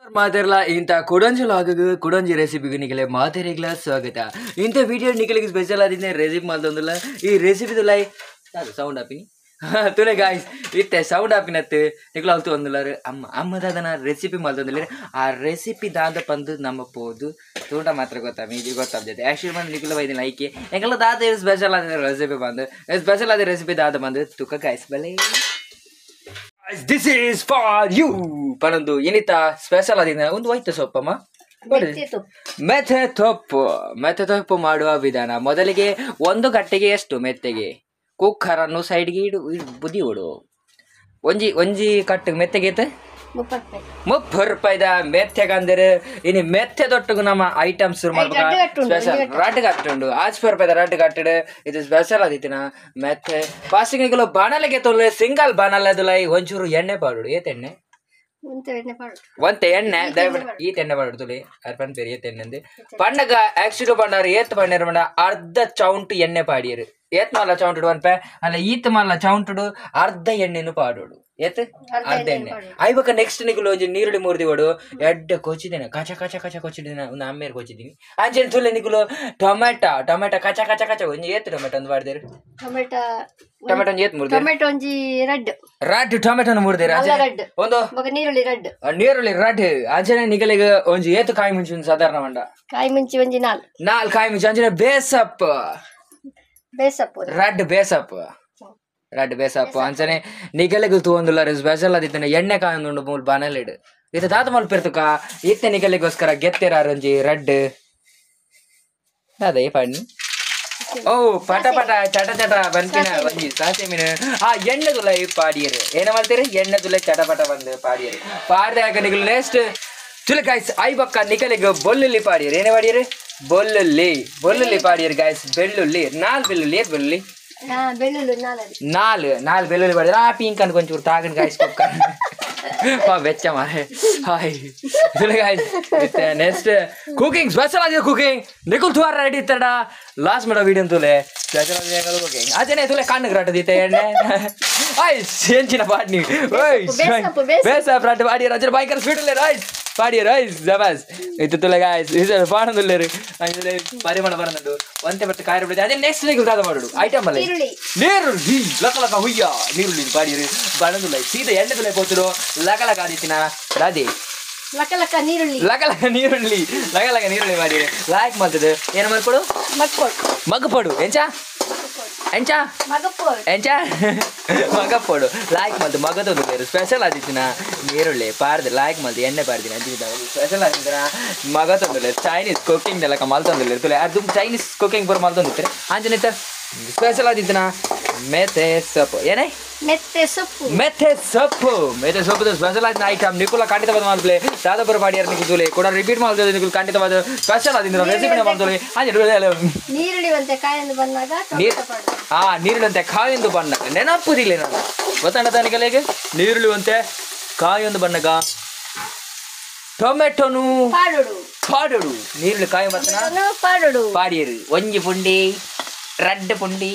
ಮಾತೆರ್ಲ ಇಂಥ ಕುಡಂಜಿ ಲಾಗು ಕುಡಂಜಿ ರೆಸಿಪಿಗೆ ನಿಖಲೆ ಮಾತೆರೆಗ್ಲ ಸ್ವಾಗತ. ಇಂಥ ವಿಡಿಯೋ ನಿಖಲಿಗೆ ಸ್ಪೆಷಲ್ ಆದಿನ ರೆಸಿಪಿ ಮಾಡ್ತಂದಿಲ್ಲ ಈ ರೆಸಿಪಿ ಲೈ ಸೌಂಡ್ ಆಪಿನಿ ತುಲೆ ಗಾಯ್ಸ್ ಇತ್ತೆ ಸೌಂಡ್ ಆಪಿನತ್ತು ನಿಖಲ ಅಲ್ತು ಒಂದಿಲ್ಲ ಅಮ್ಮ ದಾದನ ರೆಸಿಪಿ ಮಾಡ್ತಂದಿಲ್ಲ ಆ ರೆಸಿಪಿ ದಾದ ಬಂದು ನಮ್ಮ ಪೋದು ತೋಟ ಮಾತ್ರ ಗೊತ್ತಾಗ ಇದು ಗೊತ್ತಾಗ್ತದೆ ಆ್ಯಕ್ಚುಲಿ ಬಂದು ನಿಖಲ ಬೈದಿನ ಲೈಕೆ ಎಂಗೆಲ್ಲ ದಾದ ಸ್ಪೆಷಲ್ ಆದ ರೆಸಿಪಿ ಬಂದು ಸ್ಪೆಷಲ್ ಆದ ರೆಸಿಪಿ ದಾದ ಬಂದು ತುಕ ಗಾಯ್ಸ್ ಬಲೆ ದಿಸ್ ಈಸ್ ಫಾರ್ ಯು ಪನೊಂದು ಏನಿತ್ತ ಸ್ಪೆಷಲ್ ಆದಿನ ಒಂದು ವೈಟ್ ಸೊಪ್ಪಮ್ಮ ಮೆಥೆ ತೊಪ್ಪು ಮಾಡುವ ವಿಧಾನ. ಮೊದಲಿಗೆ ಒಂದು ಗಟ್ಟೆಗೆ ಎಷ್ಟು ಮೆತ್ತೆಗೆ ಕುಕ್ಕರ್ ಅನ್ನು ಸೈಡ್ಗೆ ಇಡು ಬುದಿ ಇಡು ಒಂಜಿ ಕಟ್ಟು ಮೆತ್ತೆಗೆ 30 ರೂಪಾಯಿದ ಮೆತ್ತೆಗಂದ್ರೆ ಇನ್ನು ಮೆತ್ತೆ ತೊಟ್ಟಿಗೂ ನಮ್ಮ ಐಟಮ್ಸ್ ಶುರು ಮಾಡ್ಬೇಕು. ಸ್ಪೆಷಲ್ ರಡ್ ಕಟ್ಟುಂಡು 80 ರೂಪಾಯಿದ ರಡ್ ಕಟ್ಟಡು ಇದು ಸ್ಪೆಷಲ್ ಆದಿತ್ತಿನ ಮೆತ್ತೆ ಫಾಸ್ಟಿಂಗ್ ಬಾಣಲೆಗೆ ತೊಲೆ ಸಿಂಗಲ್ ಬಾಣಲೆದುಲೈ ಒಂಚೂರು ಎಣ್ಣೆ ಪಾಡು ಏತೆಣ್ಣೆ ಒಂತೆ ಎಣ್ಣೆ ದಯವಿಟ್ಟು ಈ ತೆಣ್ಣೆ ಪಾಡು ತುಳಿ ಅರ್ಪಣ್ ಪೇರು ಏತೆಣ್ಣೆ ಪಂಡಗ ಆಕ್ಸಿಡು ಪಂಡಾರು ಏತ್ ಪಂಡರು ಪಂಡ ಅರ್ಧ ಚೌಂಟು ಎಣ್ಣೆ ಪಾಡಿಯರು ಏತ್ ಮಲ್ಲ ಚೌಂಟು ಒನ್ಪೆ ಅಲ್ಲ ಈತ್ ಮಲ್ಲ ಚೌಂಟು ಅರ್ಧ ಎಣ್ಣೆನು ಪಾಡೋಡು ಏತ್ ಅರ್ಧ ಎಣ್ಣೆ ಐವಕ್ಕ ನೆಕ್ಸ್ಟ್ ನಿಗುಲು ಒಂಜಿ ನೀರುಳ್ಳಿ ಮುರಿದಿವಡು ಎಡ್ಡ ಕೊಚ್ಚಿದ್ದೇನೆ ಕಚ ಕಚ ಕಚ ಕೊಚ್ಚಿದ್ದೇನೆ ಒಂದು ಅಮ್ಮೇರು ಕೊಚ್ಚಿದ್ದೀನಿ ಅಂಚೆನ್ ತುಲೆ ನಿಗುಲು ಟೊಮೆಟೊ ಕಚ ಕಚ ಕಚ ಒಂಜಿ ಏತ್ ಟೊಮೆಟೊ ಒಂದು ಬಾಡ್ದೇರು ಟೊಮೆಟೊ ಒಂಜಿ ಏತ್ ಮುರಿದ ಟೊಮೆಟೊ ಒಂಜಿ ರಡ್ ಟೊಮೆಟೊನ ಮುರಿದೇರು ಒಂದು ನೀರುಳ್ಳಿ ರಡ್ ಅಂಚನೆ ನಿಗಲಿಗೆ ಒಂಜಿ ಏತ್ ಕಾಯಿ ಮುಂಚಿ ಒಂದು ಸಾಧಾರಣ ಮಂಡ ಕಾಯಿ ಮುಂಚಿ ಒಂಜಿ ನಾಲ್ ಕಾಯಿ ಮುಂಚಿ ಅಂಚನೆ ಬೇಸಪ್ ರಡ್ ಬೇಸಪ್ ಅಂಚನೆ ನಿಗಲಿಗೆ ತೂಂದುಲ್ಲ ಸ್ಪೆಷಲ್ ಆದಿತ್ತನೆ ಎಣ್ಣೆ ಕಾಯೊಂದುಂಡು ಮೂಲ್ ಬಾನಲಿಡು ಇದು ತಾತ ಮಲ್ಪಿರ್ತಕ ಇತ್ತೆ ನಿಗಲಿಗೋಸ್ಕರ ಗೆತ್ತೆರಾರಂಜಿ ರಡ್ ಅದೇ ಪಣ್ಣಿ ಓ ಪಟ ಪಟ ಚಟ ಚಟ ಬಂತಿನ ಒಂಜಿ ಸಾಸೆ ಮೀನು ಆ ಎಣ್ಣೆ ತುಲ ಪಾಡಿಯರು ಏನ ಮಾಡ್ತೀರಿ ಎಣ್ಣೆ ತುಲ ಚಟ ಪಟ ಬಂದು ಪಾಡಿಯರು ಪಾಡ್ದಾಗ ನಿಗಲು ನೆಕ್ಸ್ಟ್ ತುಲೆ ಗಾಯ್ಸ್ ಐಬಕ್ಕ ನಿಗಲಿಗೆ ಬೊಲ್ಲುಲ್ಲಿ ಪಾಡಿಯರು ಏನೇ ಪಾಡಿಯರು ಬೊಲ್ಲುಲ್ಲಿ ಪಾಡಿಯರು ಗಾಯ್ಸ್ ಬೆಳ್ಳುಳ್ಳಿ ಬೆಳ್ಳುಳ್ಳಿ ಏತ್ ಬೆಳ್ಳುಳ್ಳಿ ನಾಲ್ ಬೆಳ್ಳುಳ್ಳಿ ಪಾಡಿದ್ರು ಆ ಪಿಂಕ್ ಅನ್ ಕೊಂಚೂರು ತಾಗನ್ ಗಾಯ್ಸ್ ಬೆಚ್ಚ ಮಾರೆ ಹಾಯ್ ತುಲೆ ನೆಕ್ಸ್ಟ್ ಕುಕಿಂಗ್ ಸ್ಪೆಷಲ್ ಆಗಿದೆ ಕುಕಿಂಗ್ ನಿಕುಲ್ ತುವಾರ ರೆಡಿ ಇತ್ತಡ ಲಾಸ್ಟ್ ಮಾಡೋ ವಿಡಿಯೋ ತುಲೆ ಸ್ಪೆಷಲ್ ಆಗಿದೆ ಕುಕಿಂಗ್ ಅದೇನೆ ತುಲೆ ಕಣ್ಣಿಗೆ ರಟ್ಟದಿತ್ತೆ ಎಣ್ಣೆ ಆಯ್ ಎಂಚಿನ ಪಾಡ್ನಿ ಓಯ್ ಬೇಸಪ್ ರಟ್ಟು ಪಾಡಿಯರು ಅಜ್ಜರ ಭಯಂಕರ ಸ್ವೀಟ್ ಇಲ್ಲ ರಾಯ್ಸ್ ಪಾಡಿಯರು ಐಸ್ ಜಬಾಸ್ ಇದು ತುಲೆ ಗಾಯ್ಸ್ ಇದು ಪಾಡೋದಿಲ್ಲರು ಅಂದ್ರೆ ಪರಿಮಾಣ ಬರೋದು ಒಂತೆ ಮತ್ತೆ ಕಾಯಿ ಬಿಡಿದೆ ಅದೇ ನೆಕ್ಸ್ಟ್ ನಿಗುಲ್ ದಾದ ಮಾಡೋದು ಐಟಮ್ ಅಲ್ಲ ನೀರುಳ್ಳಿ ಲಕ ಹುಯ್ಯ ನೀರುಳ್ಳಿ ಪಾಡಿಯರು ಬಣದುಲ್ಲ ಸೀದಾ ಎಣ್ಣೆ ತುಲೆ ಕೊಟ್ಟರು ಲಕ ಆದಿತ್ತಿನ ರಾಧೆ ಲಕ ನೀರುಳ್ಳಿ ಮಾಡಿರಿ ಲಾಯ್ಕ್ ಮಾಡ್ತದೆ ಏನು ಮಾಡ್ಕೊಡು ಮಗ್ಪೊಡು ಎಂಚ ಮಗಪ್ಪೊಡು ಲಾಯ್ಕ್ ಮಾಡ್ತು ಮಗದೊಂದು ಬೇರು ಸ್ಪೆಷಲ್ ಆದಿತ್ತಿನ ನೀರುಳ್ಳಿ ಪಾರ್ದು ಲಾಯ್ಕ್ ಮಾಡ್ದು ಎಣ್ಣೆ ಪಾರ್ದಿನ ಸ್ಪೆಷಲ್ ಆದಿತ್ತಿನ ಮಗದೊಂದು ಚೈನೀಸ್ ಕುಕಿಂಗ್ ಎಲ್ಲ ಮಲ್ತೊಂದಿಲ್ಲ ತುಲೆ ಅದು ಚೈನೀಸ್ ಕುಕಿಂಗ್ ಬರೋ ಮಲ್ತೊಂದಿರ್ತಾರೆ ಆಂಜನಿತ ಸ್ಪೆಷಲ್ ಆದಿತ್ತಿನ ಮೆಥೆ ಸೊಪ್ಪು ಏನೇ ಮೆಥೆ ಸೊಪ್ಪು ಸ್ಪೆಷಲ್ ಆದ ಐಟಮ್ ನಿಕುಲ ಖಂಡಿತವಾದ ಮಾಡ್ತಲೇ ದಾದಾಪುರ ಪಾಡಿಯಾರ ನಿಕು ತುಲೆ ಕೂಡ ರಿಪೀಟ್ ಮಾಡ್ತದೆ ನಿಕುಲ್ ಖಂಡಿತವಾದ ಸ್ಪೆಷಲ್ ಆದಿಂದ ರೆಸಿಪಿನ ಮಾಡ್ತಲೇ ನೀರುಳ್ಳಿ ಕಾಯೊಂದು ಬಂದಾಗ ನೀರುಳ್ಳಿ ಅಂತೆ ಕಾಯೊಂದು ಬಣ್ಣಗ ನೆನಪುದಿಲ್ಲ ನಾನು ಗೊತ್ತಾಗ ನಿಕಲೆಗೆ ನೀರುಳ್ಳಿ ಅಂತೆ ಕಾಯೊಂದು ಬಣ್ಣಗ ಟೊಮೆಟೊನು ಪಾಡೋಡು ನೀರುಳ್ಳಿ ಕಾಯಿ ಬರ್ತನ ಪಾಡಿಯರು ಒಂಜಿ ಪುಂಡಿ ರಡ್ಡ್ ಪುಂಡಿ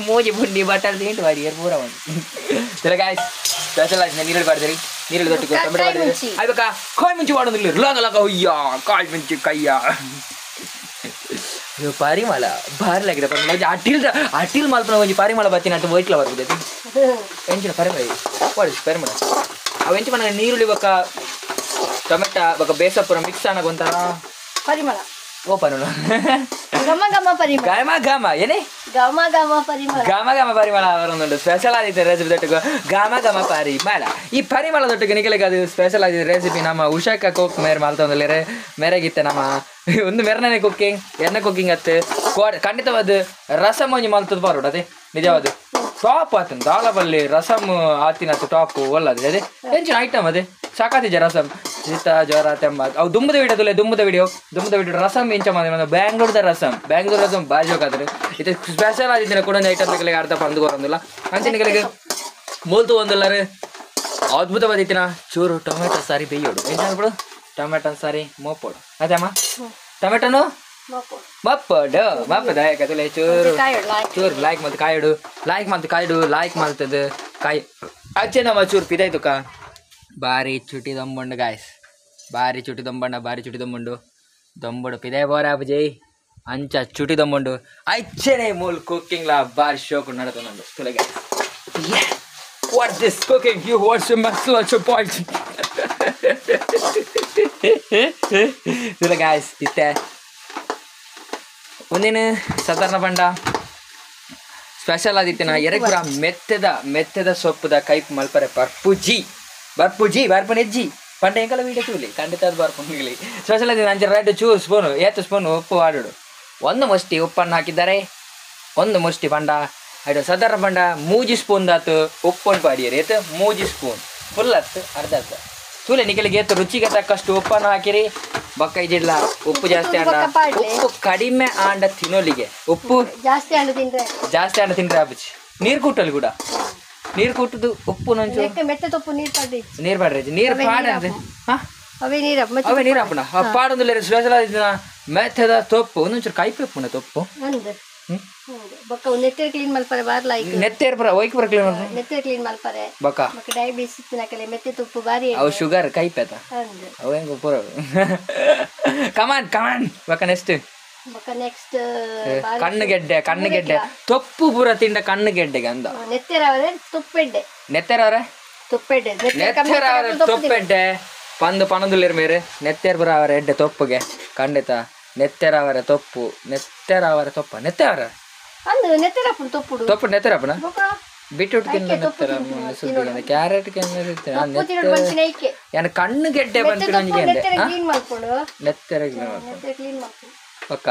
ಮೂಜಿ ಪುಂಡಿ ಬಟರ್ ತಿಂಟು ಪಾಡಿಯರು ಪೂರ ಒಂದು ಗಾಯ್ಸ್ ಸ್ಪೆಷಲ್ ಆಯ್ತು ನೀರುಳ್ಳಿ ಪಾಡ್ದಿರಿ ನೀರುಳ್ಳಿ ತೊಟ್ಟು ಟೊಮೆಟೊ ಪಾಡಿದ್ರಿ ಆಯ್ಬೇಕಾ ಕಾಯಿ ಮುಂಚಿ ಮಾಡೋದಿಲ್ಲ ಲಗ ಹುಯ್ಯ ಕಾಯಿ ಮುಂಚಿ ಕಯ್ಯ ಪರಿಮಳ ಬಾರ್ಲಾಗಿದೆ ಪರಿಮಳ ಅಟಿಲ್ ಮಲ್ಪನ ಒಂಜಿ ಪರಿಮಳ ಬತ್ತೀನಿ ಅಂತ ವೈಟ್ಲ ಬರ್ತದೆ ಎಂಚಿನ ಪರಿಮಳ ಅವು ಎಂಚಿ ಮನ ನೀರುಳ್ಳಿ ಬಕ್ಕ ಟೊಮೆಟೊ ಬಕ್ಕ ಬೇಸಪ್ಪುರ ಮಿಕ್ಸ್ ಆನಾಗ ಒಂಥರ ಪರಿಮಳ ಓ ಪರಿಮಳ ಘಮ ಏನೇ ಘಮ ಪರಿಮಳ ಅವರೊಂದು ಸ್ಪೆಷಲ್ ಆಗಿದೆ ರೆಸಿಪಿ ತೊಟ್ಟಿಗೆ ಘಮ ಪರಿಮಳ ಈ ಪರಿಮಳ ತೊಟ್ಟಿಗೆ ನಿಖಲಿಗೆ ಅದು ಸ್ಪೆಷಲ್ ಆಗಿದೆ ರೆಸಿಪಿ ನಮ್ಮ ಉಷಾಕ ಕುಕ್ ಮೇರೆ ಮಾಡ್ತಂದಿಲ್ಲ ಮೇರೆಗಿತ್ತೆ ನಮ್ಮ ಒಂದು ಮೆರನೇ ಕುಕ್ಕಿಂಗ್ ಎಣ್ಣೆ ಕುಕ್ಕಿಂಗ್ ಅತ್ತೆ ಖಂಡಿತವಾದ ರಸಮ್ ಒಂಜಿ ಮಲ್ತದ ಪಾರೋಡು ಅದೇ ನಿಜವಾದ ಟಾಪ್ ಆತನ ದಾಳಬಲ್ಲಿ ರಸಮ್ ಆತಿನ ಟಾಪ್ ಒಲ್ಲದೆ ಅದೇ ಎಂಚಿನ ಐಟಮ್ ಅದೇ ಸಾಕಾತಿಜ ರಸಮ್ ಶೀತ ಜ್ವರ ತೆಮ್ಮ ಅವು ದುಂಬದ ವಿಡಿಯೋ ರಸಮ್ ಇಂಚ ಮಾಡಿದ ಬ್ಯಾಂಗ್ಳೂರ್ದ ರಸಮ್ ಬಾಜಿ ಹೋಗಾದ್ರೆ ಇದು ಸ್ಪೆಷಲ್ ಆದಿದ್ದಿನ ಕೂಡ ಒಂದು ಐಟಮ್ ನಿಗಳಿಗೆ ಅರ್ಧ ಪಂದು ಬರೋದಿಲ್ಲ ಅಂಚನಿಗಳಿಗೆ ಮೂಲ್ತು ಒಂದಿಲ್ಲರೆ ಅದ್ಭುತವಾದಿತ್ತಿನ ಚೂರು ಟೊಮೆಟೊ ಸಾರಿ ಬೇಯೋಡು ಏನಾಗ್ಬಿಡು ಟೊಮೆಟೊ ಸಾರಿ ಮೋಪೋಡು ಅದೇಮ್ಮ ಟೊಮೆಟೊನು ಮಪ್ಪದ ಯಾಕಂದ್ರೆ ಚೂರು ಲೈಕ್ ಮಾಡ್ತದೆ ಕಾಯಿ ಅಚ್ಚೆ ನಮ್ಮ ಚೂರು ಪಿದಾಯ್ತು ಕಾ ಬಾರಿ ಚುಟಿ ದಮ್ಮಂಡು ಗಾಯ್ಸ್ ಬಾರಿ ಚುಟಿ ದೊಂಬಣ್ಣ ಬಾರಿ ಚುಟಿ ದೊಂಬುಂಡು ದೊಂಬುಡು ಪಿದೆ ಬೋರಾಬುಜಿ ಅಂಚ ಚುಟಿ ದೊಂಬುಂಡು ಐಚನೆ ಮೂಲ್ ಕುಕಿಂಗ್ ಲಾ ಬಾರಿ ಶೋಕು ನಡತ ನಂದು ತುಲಗೆ what this cooking you what's masala chapati ತುಲ ಗಾಯ್ಸ್ ಇತ್ತೆ ಒಂದಿನ ಸಾಧಾರಣ ಬಂಡ ಸ್ಪೆಷಲ್ ಆದಿತ್ತಿನ 2 ಗ್ರಾಮ್ ಮೆತ್ತದ ಸೊಪ್ಪುದ ಕೈಪ್ ಮಲ್ಪರೆ ಬರ್ಪುನೆಜ್ಜಿ ಪಂಡ ಎಂಕಲ ವೀಡಿಯೋ ತೂಲಿ ಖಂಡಿತ ಅದು ಬರ್ಪುನಿಗಲಿ ಸ್ಪೆಷಲ್ ಆದಿ 2 ಸ್ಪೂನು ಏತು ಸ್ಪೂನು ಉಪ್ಪು ಆಡುಡು 1 ಮುಷ್ಟಿ ಉಪ್ಪನ್ನು ಹಾಕಿದ್ದಾರೆ 1 ಮುಷ್ಟಿ ಪಂಡ ಅದು ಸಾಧಾರಣ ಪಂಡ 3 ಸ್ಪೂನ್ ದಾತು ಉಪ್ಪನ್ನು ಪಾಡಿಯರಿ ಏತು 3 ಸ್ಪೂನ್ ಫುಲ್ ಹತ್ತು ಅರ್ಧ ತೂಲೆ ನಿಖಲಿಗೆ ಏತು ರುಚಿಗೆ ತಕ್ಕಷ್ಟು ಉಪ್ಪನ್ನು ಹಾಕಿರಿ ಬಕ್ಕ ಇಜಿಡ್ಲ ಉಪ್ಪು ಜಾಸ್ತಿ ಆಂಡ ಉಪ್ಪು ಕಡಿಮೆ ಆಂಡ ತಿನ್ನೋಲಿಗೆ ಉಪ್ಪು ಜಾಸ್ತಿ ಹಣ್ಣು ತಿಂದ್ರೆ ಆಬುಜಿ ನೀರು ಕುಟ್ಟಲ್ಲಿ ಕೂಡ ನೀರು ಕುಟ್ಟದು ಉಪ್ಪು ನಂಚು ಮೆತ್ತೆ ತೊಪ್ಪು ನೀರು ಪಾಡ್ರಿ ನೀರು ಪಾಡ್ರಿ ಅವೇ ನೀರು ಹಾಪುಣ ಪಾಡೊಂದು ಸ್ಪೆಷಲ್ ಆದಿನ ಮೆತ್ತದ ತೊಪ್ಪು ಒಂದೊಂಚೂರು ಕೈಪೆಪ್ಪುನ ತೊಪ್ಪು ಬೊಕ್ಕ ನೆತ್ತೇರು ಕ್ಲೀನ್ ಮಲ್ಪರೆ ಬಾರ್ಲ ನೆತ್ತೇರು ಬರ ಒಯ್ಕ್ ಬರ ಕ್ಲೀನ್ ನೆತ್ತೇರು ಕ್ಲೀನ್ ಮಲ್ಪರೆ ಬೊಕ್ಕ ಡಯಾಬಿಟಿಸ್ ಇತ್ತಿನಕಲೆ ಮೆತ್ತೆ ತುಪ್ಪು ಬಾರಿ ಅವು ಶುಗರ್ ಕೈಪೆತ ಅವು ಹೆಂಗ ಪೂರ ಕಮಾನ್ ಬೊಕ್ಕ ನೆಕ್ಸ್ಟ್ ಕಣ್ಣುಗೆಡ್ಡೆ ತೊಪ್ಪು ಪೂರ ತಿಂಡ ಕಣ್ಣುಗೆಡ್ಡೆಗೆ ಅಂದ ನೆತ್ತೇರವರೆ ತೊಪ್ಪೆಡ್ಡೆ ಪನೊಂದುಲ್ಲೇರು ಮೇರೆ ನೆತ್ತೇರ್ ಬರ ಅವರ ಎಡ್ಡೆ ತೊಪ್ಪುಗೆ ಖಂಡಿತ ನೆತ್ತೆರವರ ತೊಪ್ಪು ತೊಪ್ಪು ನೆತ್ತರಪ್ಪನ ಬೀಟ್ರೂಟ್ ಕ್ಯಾರೆಟ್ ಕಣ್ಣು ಗೆಡ್ಡೆ ಬಂತು ನೆತ್ತೆರ ಪಕ್ಕ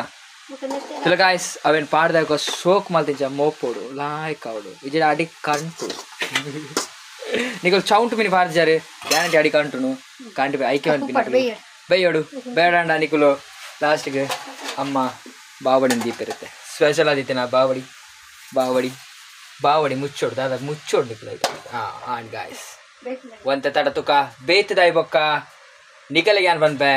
ಗಾಯ್ಸ್ ಅವೇನು ಪಾಡ್ದಾಗ ಸೋಕ್ ಮಲ್ತಿಂಚ ಮೋಪೋಡು ಲಾಯ್ಕ್ ಅವಡು ವಿಜಯ ಅಡಿ ಕಂಟು ನಿಗಳು ಚೌಂಟ್ ಮಿನಿ ಪಾಡ್ಜಾರು ಗ್ಯಾರಂಟಿ ಅಡಿ ಕಂಟುನು ಕಂಟು ಐಕೆ ಬೈಯೋಡು ಬೇಡಂಡ ನಿಕುಲು ಲಾಸ್ಟ್ಗೆ ಅಮ್ಮ ಬಾವಡಿನ ದೀಪ ಇರುತ್ತೆ ಸ್ಪೆಷಲ್ ಆದಿತ್ತೆ ನಾ ಬಾವಡಿ ಮುಚ್ಚೋಡು ದಾದ ಮುಚ್ಚೋಡು ನಿಕುಲು ಆನ್ ಗಾಯ್ಸ್ ಒಂತೆ ತಡ ತುಕ ಬೇತದಾಯಿ ಬೊಕ್ಕ ನಿಕಲಿಗೆ ಏನ್ ಬಂದ್ಬೆ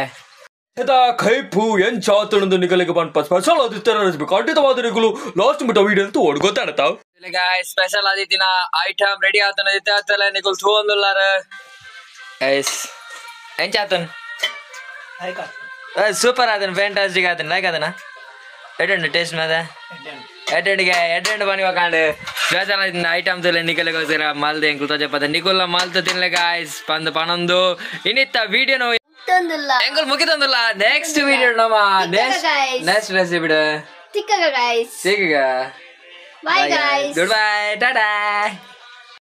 ಕೈಪು ಏನ್ ಚಾತಣದು ನಿಕಲಿಗೆ ಬಂದ್ಪ ಸ್ಪೆಷಲ್ ಆದಿತ್ತೆ ಖಂಡಿತವಾದ ನಿಕುಲು ಲಾಸ್ಟ್ ಬಿಟ್ಟ ವೀಡಿಯೋ ಅಂತ ಓಡ್ಗೋತಾಡತಾವ್ ಗಾಯ್ಸ್ ಸ್ಪೆಷಲ್ ಆದಿತ್ತಿನ ಐಟಮ್ ರೆಡಿ ಆತನ ನಿಕುಲ್ ತೂಂದುಲ್ಲಾರ ಗೈಸ್ ಏನ್ ಚಾತನ್ ಸೂಪರ್ ಆದನ್ ಫ್ಯಾಂಟಾಸ್ಟಿಕ್ ಆದನ್ ಲೈಕ್ ಅದನ ಎಡ್ಡೆಂಡು ಟೇಸ್ಟ್ ಮಾದ ಎಡ್ಡೆಂಡು ಬನ್ನಿ ಕಾಂಡು ಸ್ಪೆಷಲ್ ಆಯ್ತು ಐಟಮ್ಸ್ ಎಲ್ಲ ನಿಕಲಿಗೋಸ್ಕರ ಮಾಲ್ದೆ ಎಂಕುಲ್ ತಜಪದ ನಿಕುಲ್ಲ ಮಾಲ್ತ ತಿನ್ಲೆ ಗಾಯ್ಸ್ ಪಂದು ಪನೊಂದು ಇನ್ನಿತ್ತ ವಿಡಿಯೋನು ಎಂಕುಲ್ ಮುಗಿತಂದುಲ್ಲ ನೆಕ್ಸ್ಟ್ ವಿಡಿಯೋ ನಮ್ಮ ನೆಕ್ಸ್ಟ್ ರೆಸಿಪಿ ಸಿಕ್ಕ Bye guys. Goodbye. Tada.